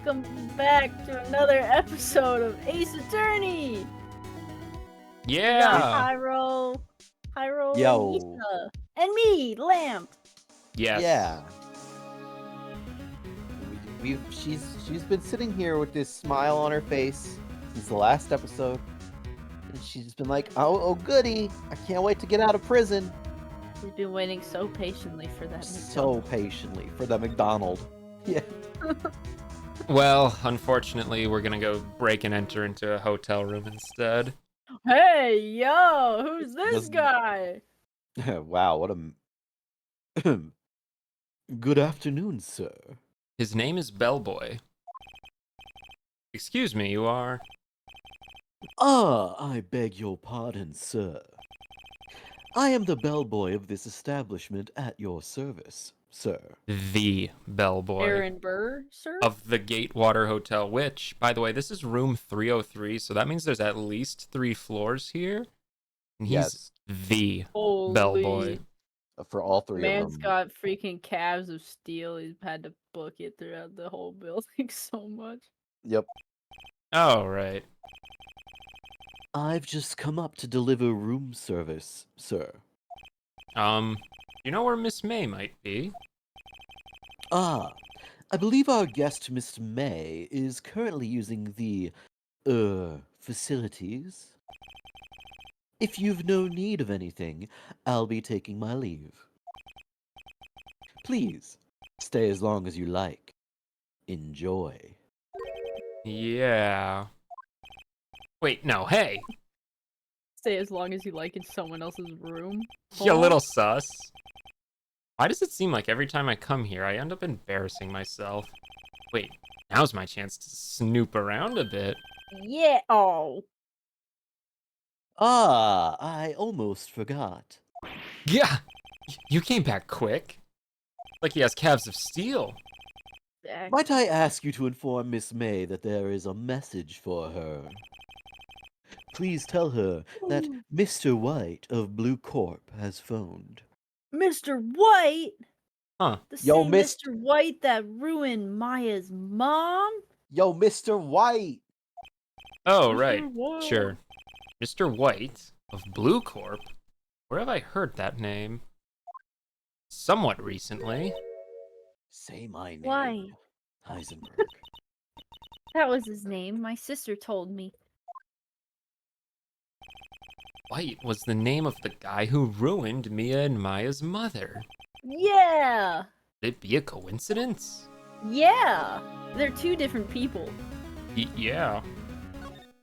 welcome back to another episode of Ace Attorney. We got Yeah. Hyro, Yo. and Lisa, and me, Lamp. Yes. Yeah. She's been sitting here with this smile on her face since the last episode. And she's been like, oh goody, I can't wait to get out of prison. We've been waiting so patiently for that. So patiently for the McDonald. Yeah. Well, unfortunately, we're gonna go break and enter into a hotel room instead. Hey, yo, who's this Doesn't- guy? Wow, what a good afternoon, sir. His name is Bellboy. Excuse me, you are? I beg your pardon, sir. I am the bellboy of this establishment at your service, sir. The Bellboy Aaron Burr, sir? of the Gatewater Hotel, which, by the way, this is room 303, so that means there's at least 3 floors here. And he's Yes. the Holy Bellboy. For all three of man's them. got freaking calves of steel. He's had to book it throughout the whole building so much. Yep. Oh, right. I've just come up to deliver room service, sir. You know where Miss May might be? I believe our guest, Miss May, is currently using the, facilities. If you've no need of anything, I'll be taking my leave. Please, stay as long as you like. Enjoy. Yeah. Wait, no, hey! Stay as long as you like in someone else's room. You little sus. Why does it seem like every time I come here, I end up embarrassing myself? Wait, now's my chance to snoop around a bit. Yeah. Oh. I almost forgot. Yeah! You came back quick. Like he has calves of steel. Might I ask you to inform Miss May that there is a message for her? Please tell her that Mr. White of Blue Corp has phoned. Mr. White? Huh. The Yo, same Miss- Mr. White that ruined Maya's mom? Yo, Mr. White! Oh, Mr. right. White. Sure. Mr. White of Blue Corp? Where have I heard that name? Somewhat recently. Say my name. Why? Heisenberg. That was his name. My sister told me. White was the name of the guy who ruined Mia and Maya's mother. Yeah! Could it be a coincidence? Yeah! They're two different people. Yeah.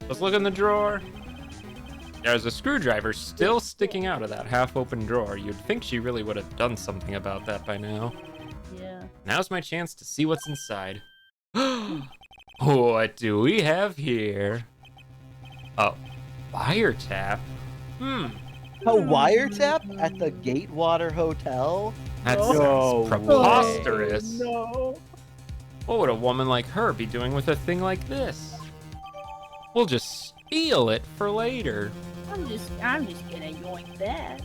Let's look in the drawer. There's a screwdriver still sticking out of that half-open drawer. You'd think she really would have done something about that by now. Yeah. Now's my chance to see what's inside. What do we have here? A wiretap? A wiretap at the Gatewater Hotel? That No sounds preposterous. No. What would a woman like her be doing with a thing like this? We'll just steal it for later. I'm just gonna yoink that.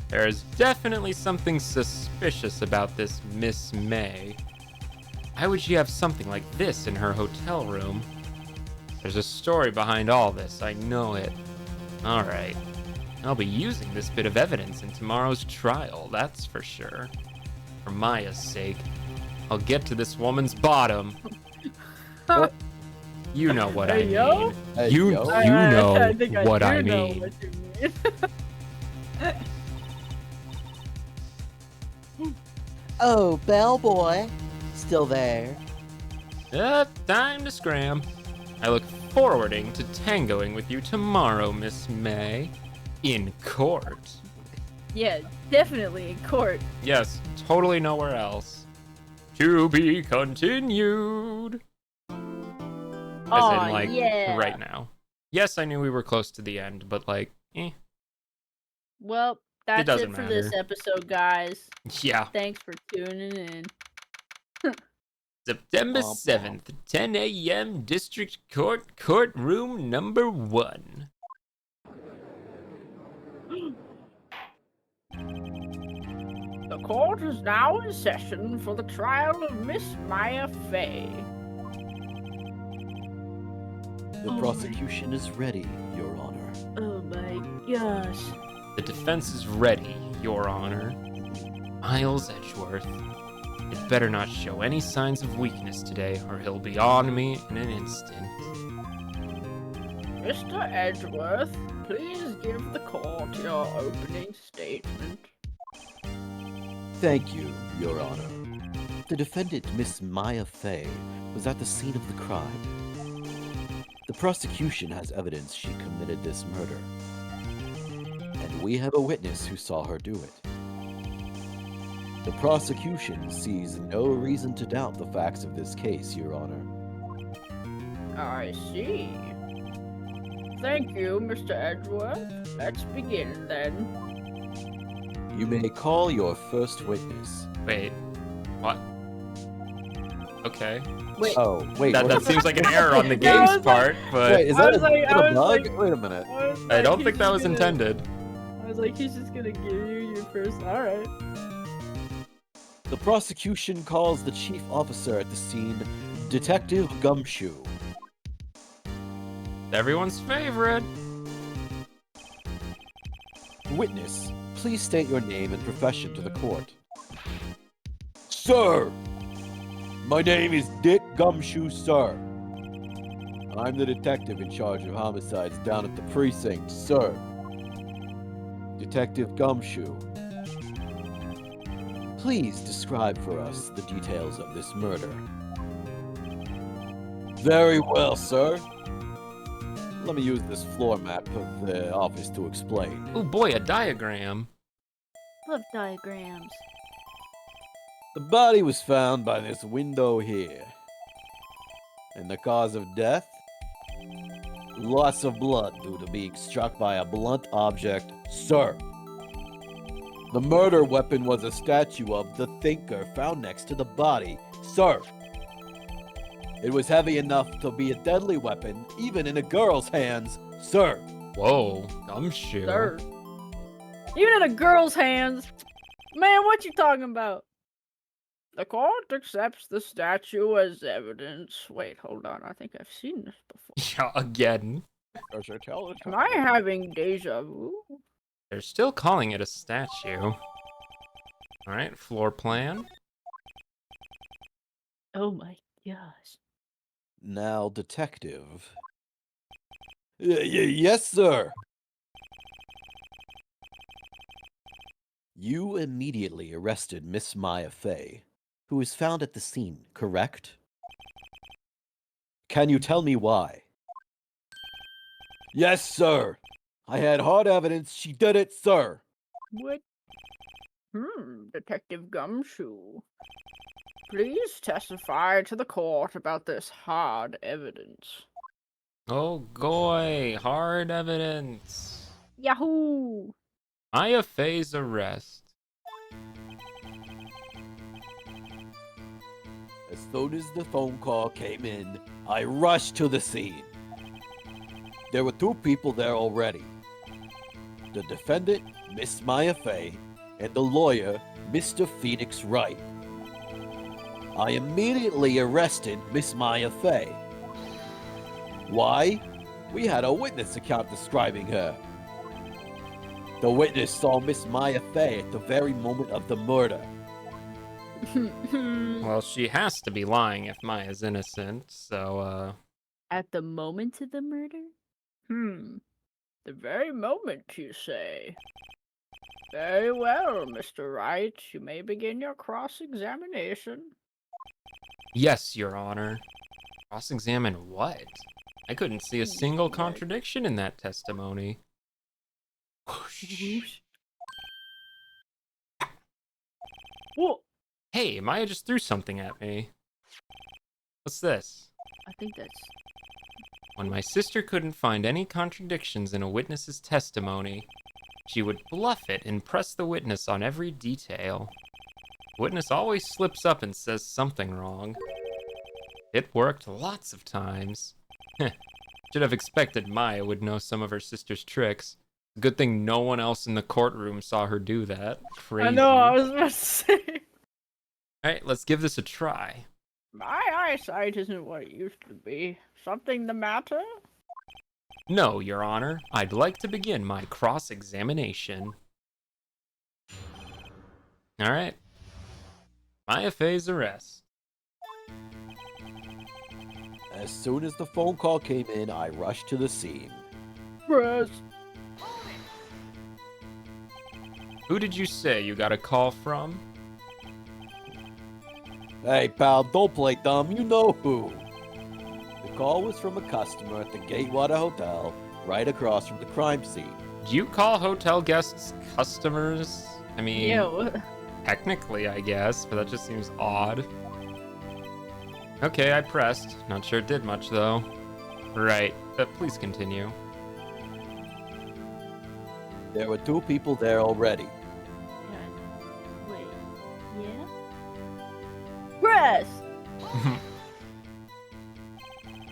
There's definitely something suspicious about this Miss May. Why would she have something like this in her hotel room? There's a story behind all this, I know it. Alright. I'll be using this bit of evidence in tomorrow's trial, that's for sure. For Maya's sake, I'll get to this woman's bottom. You know what I Hey, yo? mean. Hey, You yo. know I think what do I know mean. what you mean. Oh, bellboy. Still there. Time to scram. I look forwarding to tangoing with you tomorrow, Miss May. In court. Yeah, definitely in court. Yes, totally nowhere else. To be continued. As Aw, in, like, yeah. right now. Yes, I knew we were close to the end, but, like, Well, that's it doesn't for this matter. episode, guys. Yeah. Thanks for tuning in. September Womp 7th, 10 a.m., District Court, courtroom number 1. The court is now in session for the trial of Miss Maya Fey. The prosecution is ready, Your Honor. Oh my gosh. The defense is ready, Your Honor. Miles Edgeworth. It better not show any signs of weakness today, or he'll be on me in an instant. Mr. Edgeworth, please give the court your opening statement. Thank you, Your Honor. The defendant, Miss Maya Fey, was at the scene of the crime. The prosecution has evidence she committed this murder. And we have a witness who saw her do it. The prosecution sees no reason to doubt the facts of this case, Your Honor. I see. Thank you, Mr. Edgeworth. Let's begin, then. You may call your first witness. Wait, what? Okay. Wait. Oh, wait. That seems like an error on the Yeah, I game's was like- part, but Wait, is I that was a, like- is that I a was bug? like- Wait a minute. I don't think that was intended. I was like, he's just gonna give you your first. Alright. The prosecution calls the chief officer at the scene, Detective Gumshoe. Everyone's favorite. Witness, please state your name and profession to the court. Sir! My name is Dick Gumshoe, sir. I'm the detective in charge of homicides down at the precinct, sir. Detective Gumshoe. Please describe for us the details of this murder. Very well, sir. Let me use this floor map of the office to explain. Oh boy, a diagram. Love diagrams. The body was found by this window here. And the cause of death? Loss of blood due to being struck by a blunt object, sir. The murder weapon was a statue of the Thinker found next to the body, sir. It was heavy enough to be a deadly weapon, even in a girl's hands, sir. Whoa, gumshoe. Sir. Even in a girl's hands. Man, what you talking about? The court accepts the statue as evidence. Wait, hold on. I think I've seen this before. Yeah, again. Am I having deja vu? They're still calling it a statue. Alright, floor plan. Oh my gosh. Now, detective. Yes, sir. You immediately arrested Miss Maya Fey, who was found at the scene, correct? Can you tell me why? Yes, sir. I had hard evidence she did it, sir. What? Detective Gumshoe. Please testify to the court about this hard evidence. Oh goy, hard evidence. Yahoo! Maya Fey's arrest. As soon as the phone call came in, I rushed to the scene. There were two people there already. The defendant, Miss Maya Fey, and the lawyer, Mr. Phoenix Wright. I immediately arrested Miss Maya Fey. Why? We had a witness account describing her. The witness saw Miss Maya Fey at the very moment of the murder. Well, she has to be lying if Maya's innocent, so, At the moment of the murder? The very moment, you say? Very well, Mr. Wright. You may begin your cross-examination. Yes, Your Honor. Cross-examine what? I couldn't see a single contradiction in that testimony. Whoosh. Whoa! Hey, Maya just threw something at me. What's this? I think that's... When my sister couldn't find any contradictions in a witness's testimony, she would bluff it and press the witness on every detail. The witness always slips up and says something wrong. It worked lots of times. Should have expected Maya would know some of her sister's tricks. Good thing no one else in the courtroom saw her do that. Crazy. I know, I was about to say. Alright, let's give this a try. My eyesight isn't what it used to be. Something the matter? No, Your Honor. I'd like to begin my cross-examination. Alright. Maya Fey's arrest. As soon as the phone call came in, I rushed to the scene. Press. Who did you say you got a call from? Hey, pal, don't play dumb. You know who. The call was from a customer at the Gatewater Hotel, right across from the crime scene. Do you call hotel guests customers? I mean, Yeah, what? technically, I guess, but that just seems odd. Okay, I pressed. Not sure it did much, though. Right, but please continue. There were 2 people there already. Wait. Yeah? Press!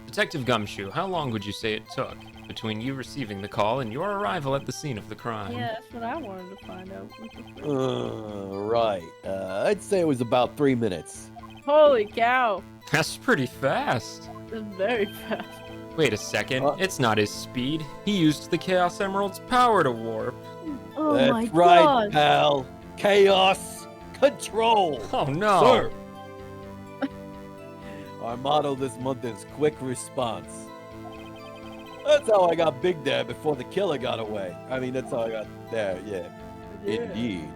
Detective Gumshoe, how long would you say it took between you receiving the call and your arrival at the scene of the crime? Yeah, that's what I wanted to find out. What the frick? Right. I'd say it was about 3 minutes. Holy cow. That's pretty fast. That's very fast. Wait a second, it's not his speed. He used the Chaos Emerald's power to warp. Oh That's my right, god. pal. Chaos control. Oh no. Sir. Our motto this month is quick response. That's how I got big there before the killer got away. I mean, that's how I got there, yeah. Indeed.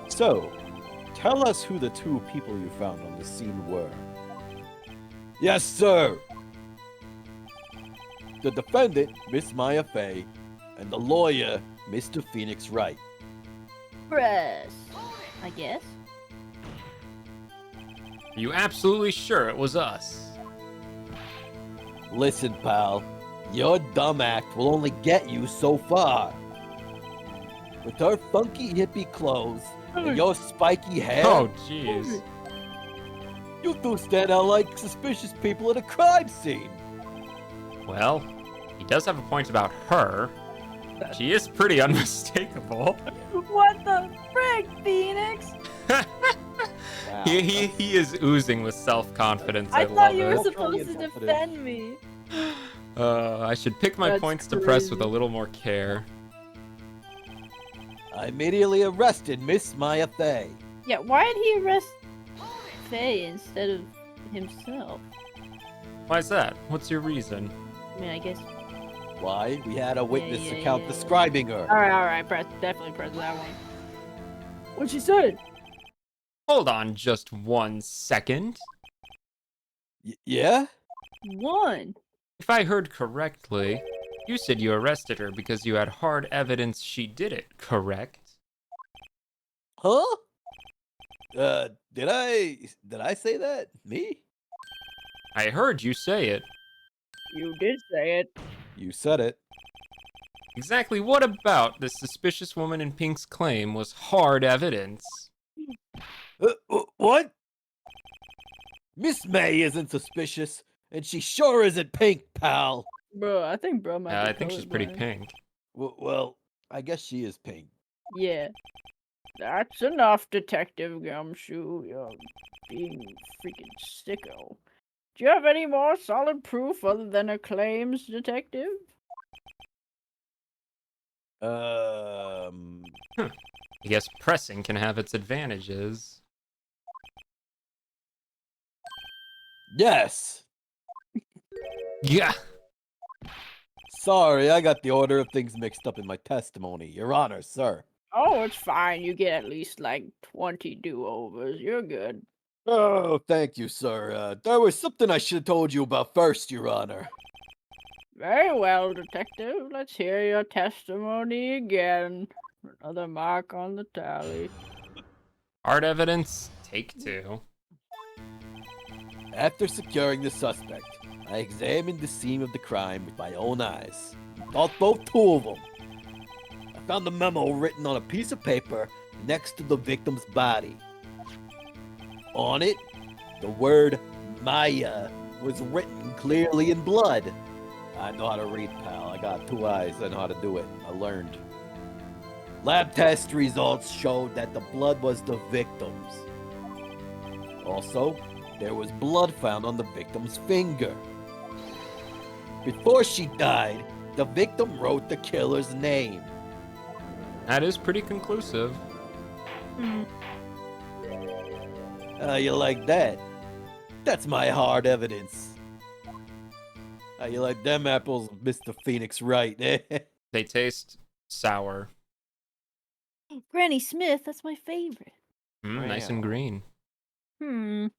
So, tell us who the 2 people you found on the scene were. Yes, sir. The defendant, Miss Maya Fey, and the lawyer, Mr. Phoenix Wright. Press. I guess. Are you absolutely sure it was us? Listen, pal, your dumb act will only get you so far. With her funky hippie clothes and your spiky hair, Oh, jeez. you 2 stand out like suspicious people at a crime scene. Well, he does have a point about her. She is pretty unmistakable. What the frick, Phoenix? Wow, He is oozing with self-confidence. I thought love you were it. supposed to Confidence. defend me. I should pick my That's points to press with a crazy. little more care. I immediately arrested Miss Maya Fey. Yeah, why did he arrest Faye instead of himself? Why is that? What's your reason? I mean, I guess. Why? We had a witness yeah, account yeah. describing her. Alright, definitely press that one. What she said? Hold on just 1 second. Yeah? One. If I heard correctly, you said you arrested her because you had hard evidence she did it, correct? Huh? Did I say that? Me? I heard you say it. You did say it. You said it. Exactly what about the suspicious woman in Pink's claim was hard evidence? What? Miss May isn't suspicious, and she sure isn't pink, pal. Bro, I think bro might be I think she's pretty colorblind. pink. Well, I guess she is pink. Yeah. That's enough, Detective Gumshoe. You're being freaking sicko. Do you have any more solid proof other than her claims, Detective? I guess pressing can have its advantages. Yes. Yeah. Sorry, I got the order of things mixed up in my testimony. Your Honor, sir. Oh, it's fine. You get at least like 20 do-overs. You're good. Oh, thank you, sir. There was something I should have told you about first, Your Honor. Very well, Detective. Let's hear your testimony again. Another mark on the tally. Hard evidence, take 2. After securing the suspect, I examined the scene of the crime with my own eyes. Both 2 of them. I found the memo written on a piece of paper next to the victim's body. On it, the word Maya was written clearly in blood. I know how to read, pal. I got 2 eyes. I know how to do it. I learned. Lab test results showed that the blood was the victim's. Also, there was blood found on the victim's finger. Before she died, the victim wrote the killer's name. That is pretty conclusive. You like that? That's my hard evidence. You like them apples, Mr. Phoenix Wright, eh? They taste sour. Granny Smith, that's my favorite. Nice and green. Before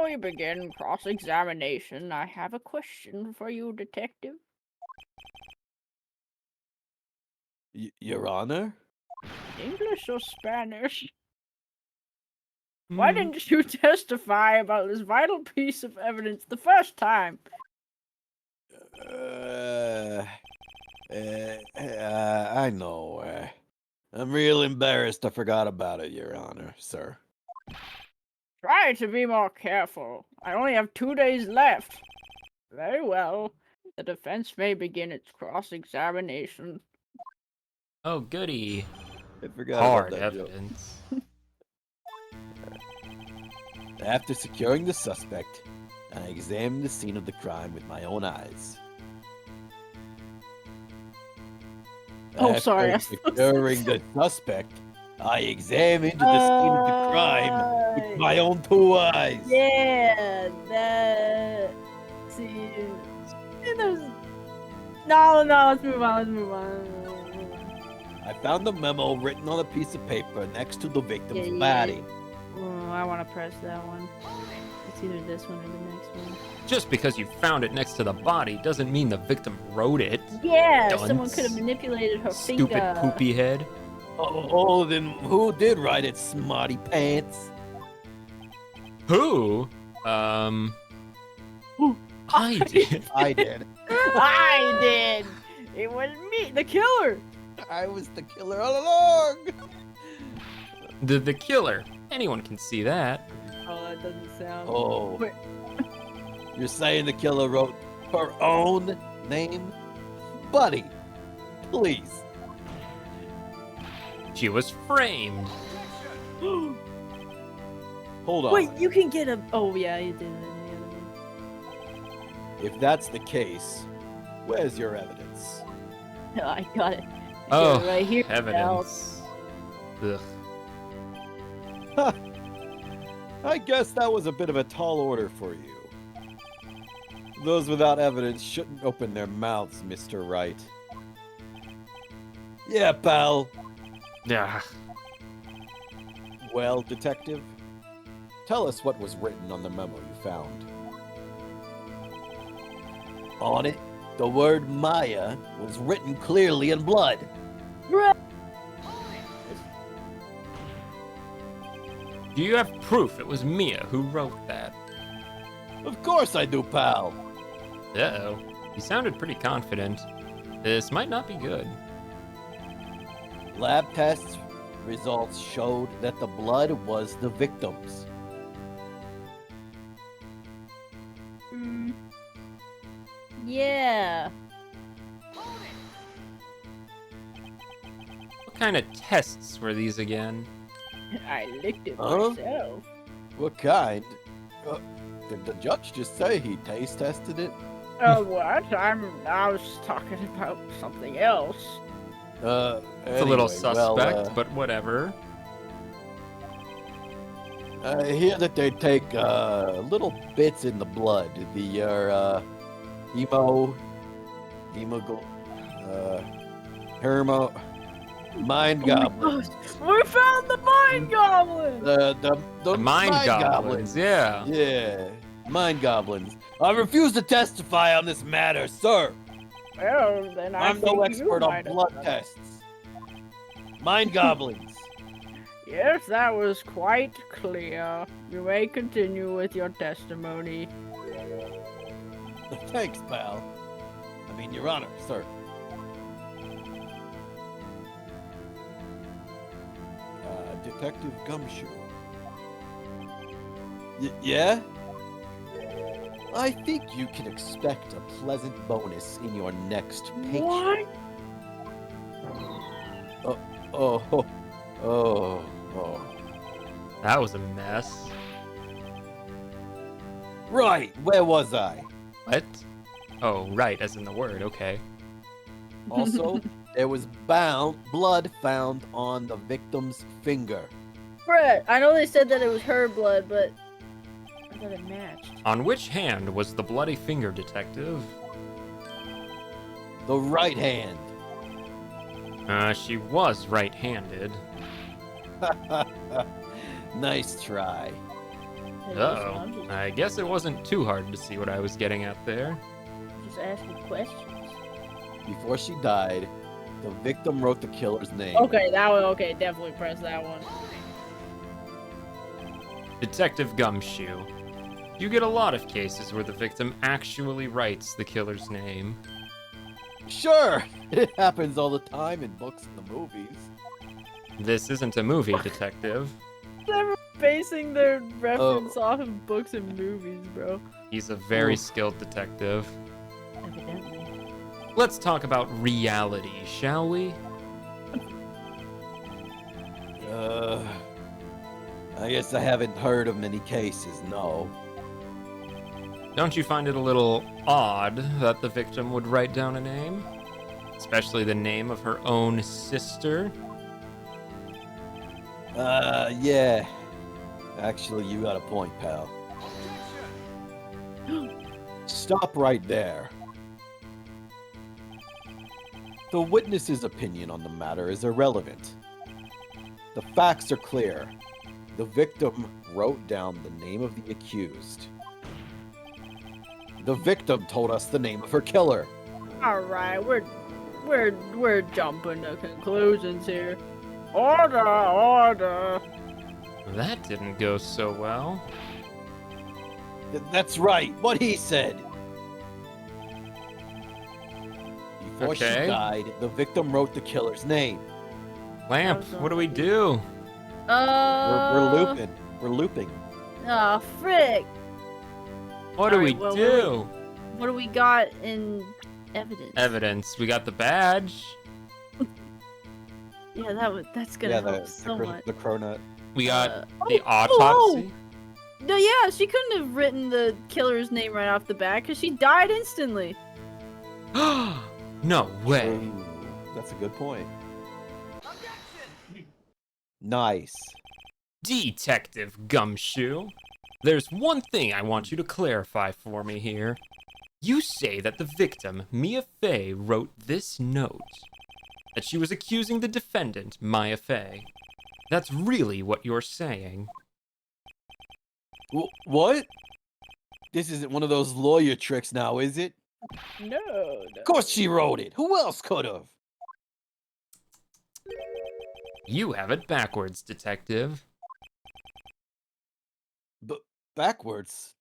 we begin cross-examination, I have a question for you, detective. Your Honor? English or Spanish? Why didn't you testify about this vital piece of evidence the first time? I know. I'm real embarrassed I forgot about it, Your Honor, sir. Try to be more careful. I only have 2 days left. Very well. The defense may begin its cross-examination. Oh, goody. I forgot Hard about that joke. evidence. After securing the suspect, I examined the scene of the crime with my own eyes. Oh, sorry. After securing the suspect, I examined the scene of the crime with my own 2 eyes. Yeah, that. See, there's. No, let's move on. I found the memo written on a piece of paper next to the victim's body. Oh, I want to press that one. It's either this one or the next one. Just because you found it next to the body doesn't mean the victim wrote it. Yeah, Dunce. someone could have manipulated her finger. Stupid poopy head. Oh, then who did write it, smarty pants? Who? I did. I did. I did. It was me, the killer. I was the killer all along. The killer. Anyone can see that. Oh, that doesn't sound. Oh. Wait. You're saying the killer wrote her own name? Buddy, please. She was framed. Hold on. Wait, you can get a. Oh yeah, you did it in the other one. If that's the case, where's your evidence? No, I got it. Oh, right here. evidence. Ugh. Huh. I guess that was a bit of a tall order for you. Those without evidence shouldn't open their mouths, Mr. Wright. Yeah, pal. Yeah. Well, detective, tell us what was written on the memo you found. On it, the word Maya was written clearly in blood. Do you have proof it was Mia who wrote that? Of course I do, pal. Uh-oh. You sounded pretty confident. This might not be good. Lab tests results showed that the blood was the victim's. Yeah. What kind of tests were these again? I licked it Huh? myself. What kind? Did the judge just say he taste tested it? What? I was talking about something else. It's a little suspect, but whatever. I hear that they take little bits in the blood. Mind goblin. We found the mind goblin! The Mind goblins, yeah. Yeah, mind goblins. I refuse to testify on this matter, sir. Well, then I'm no expert on blood tests. Mind goblins. Yes, that was quite clear. You may continue with your testimony. Thanks, pal. I mean, Your Honor, sir. Detective Gumshoe. Yeah? I think you can expect a pleasant bonus in your next paycheck. What? Oh, oh, oh, oh. That was a mess. Right, where was I? What? Oh, right, as in the word, okay. Also, there was blood found on the victim's finger. Brett, I know they said that it was her blood, but I thought it matched. On which hand was the bloody finger, detective? The right hand. She was right-handed. Nice try. Uh-oh. I guess it wasn't too hard to see what I was getting at there. Just asking questions. Before she died, the victim wrote the killer's name. Okay, that one. Okay, definitely press that one. Detective Gumshoe. You get a lot of cases where the victim actually writes the killer's name. Sure, it happens all the time in books and the movies. This isn't a movie, detective. They're basing their reference off of books and movies, bro. He's a very skilled detective. Evidently. Let's talk about reality, shall we? I guess I haven't heard of many cases, no. Don't you find it a little odd that the victim would write down a name? Especially the name of her own sister? Yeah. Actually, you got a point, pal. Stop right there. The witness's opinion on the matter is irrelevant. The facts are clear. The victim wrote down the name of the accused. The victim told us the name of her killer. All right, we're jumping to conclusions here. Order. That didn't go so well. That's right, what he said. Before she died, the victim wrote the killer's name. Lamp, what do we do? We're looping. Oh, frick. What do we do? What do we got in evidence? Evidence. We got the badge. Yeah, that's gonna help so much. The cronut. We got the autopsy. No, yeah, she couldn't have written the killer's name right off the bat because she died instantly. No way. Ooh, that's a good point. Nice. Detective Gumshoe. There's one thing I want you to clarify for me here. You say that the victim, Mia Fey, wrote this note. That she was accusing the defendant, Maya Fey. That's really what you're saying. What? This isn't one of those lawyer tricks now, is it? No. Of course she wrote it. Who else could have? You have it backwards, detective. Backwards?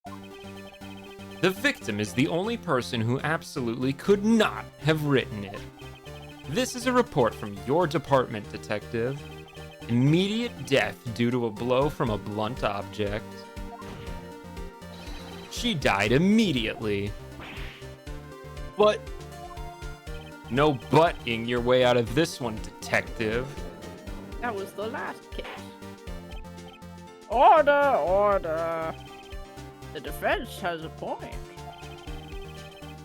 The victim is the only person who absolutely could not have written it. This is a report from your department, detective. Immediate death due to a blow from a blunt object. She died immediately. But... No butting your way out of this one, detective. That was the last case. Order. The defense has a point.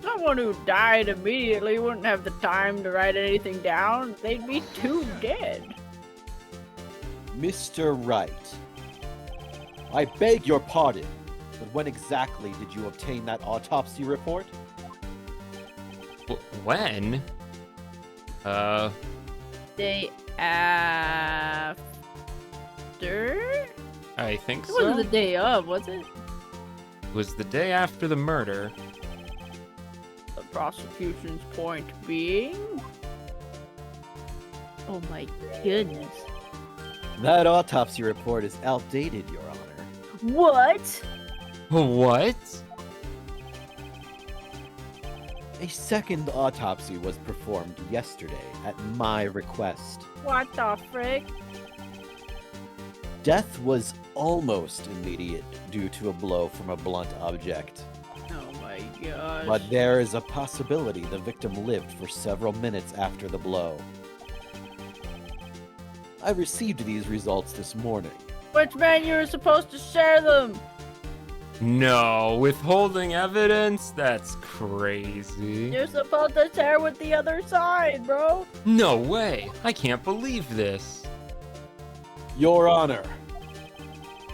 Someone who died immediately wouldn't have the time to write anything down. They'd be too dead. Mr. Wright, I beg your pardon, but when exactly did you obtain that autopsy report? When? Day after? I think It so. wasn't the day of, was it? It was the day after the murder. The prosecution's point being... Oh my goodness. That autopsy report is outdated, Your Honor. What? What? A second autopsy was performed yesterday at my request. What the frick? Death was almost immediate due to a blow from a blunt object. Oh my gosh. But there is a possibility the victim lived for several minutes after the blow. I received these results this morning. Which man you were supposed to share them? No, withholding evidence? That's crazy. You're supposed to share with the other side, bro. No way. I can't believe this. Your Honor,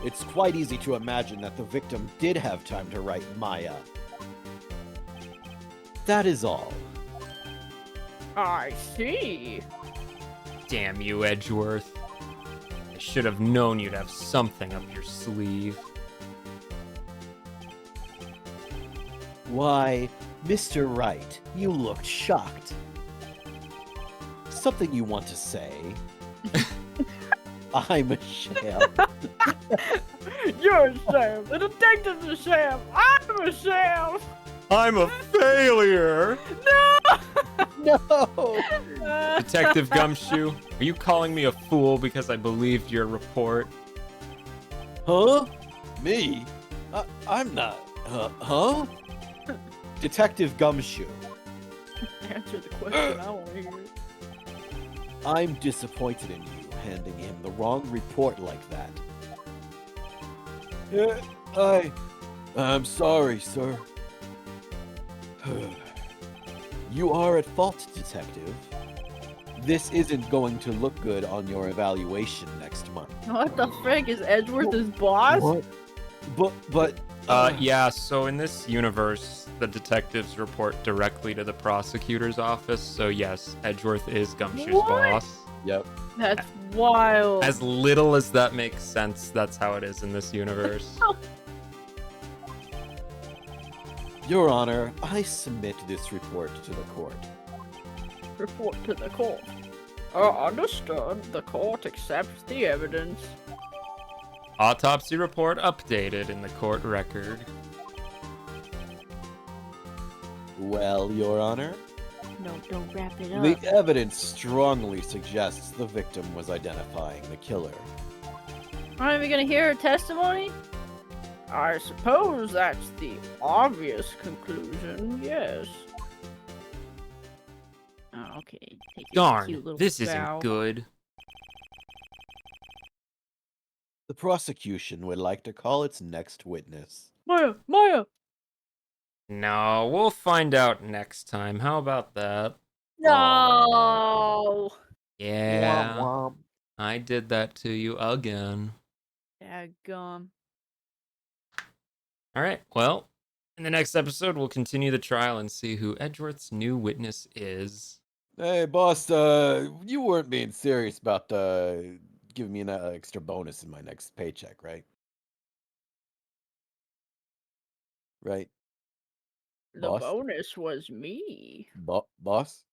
it's quite easy to imagine that the victim did have time to write Maya. That is all. I see. Damn you, Edgeworth. I should have known you'd have something up your sleeve. Why, Mr. Wright, you looked shocked. Something you want to say? I'm a sham. You're a sham. The detective's a sham. I'm a sham. I'm a failure! No! Detective Gumshoe, are you calling me a fool because I believed your report? Huh? Me? I'm not. Huh? Detective Gumshoe. Answer the question. I want to hear it. I'm disappointed in you handing him the wrong report like that. I'm sorry, sir. You are at fault, Detective. This isn't going to look good on your evaluation next month. What the frick is Edgeworth his boss? But Yeah, so in this universe, the detectives report directly to the prosecutor's office, so yes, Edgeworth is Gumshoe's What? boss. Yep. That's wild. As little as that makes sense, that's how it is in this universe. Your Honor, I submit this report to the court. Report to the court. Understood. The court accepts the evidence. Autopsy report updated in the court record. Well, Your Honor, No, don't wrap it up. the evidence strongly suggests the victim was identifying the killer. Aren't we gonna hear her testimony? I suppose that's the obvious conclusion, yes. Oh, okay. Take a cute Darn, little this bow. isn't good. The prosecution would like to call its next witness. Maya! Maya! No, we'll find out next time. How about that? No! Yeah, Womp womp. I did that to you again. Daggum. All right, well, in the next episode, we'll continue the trial and see who Edgeworth's new witness is. Hey, boss, you weren't being serious about giving me an extra bonus in my next paycheck, right? Right? The Boss? bonus was me. Boss?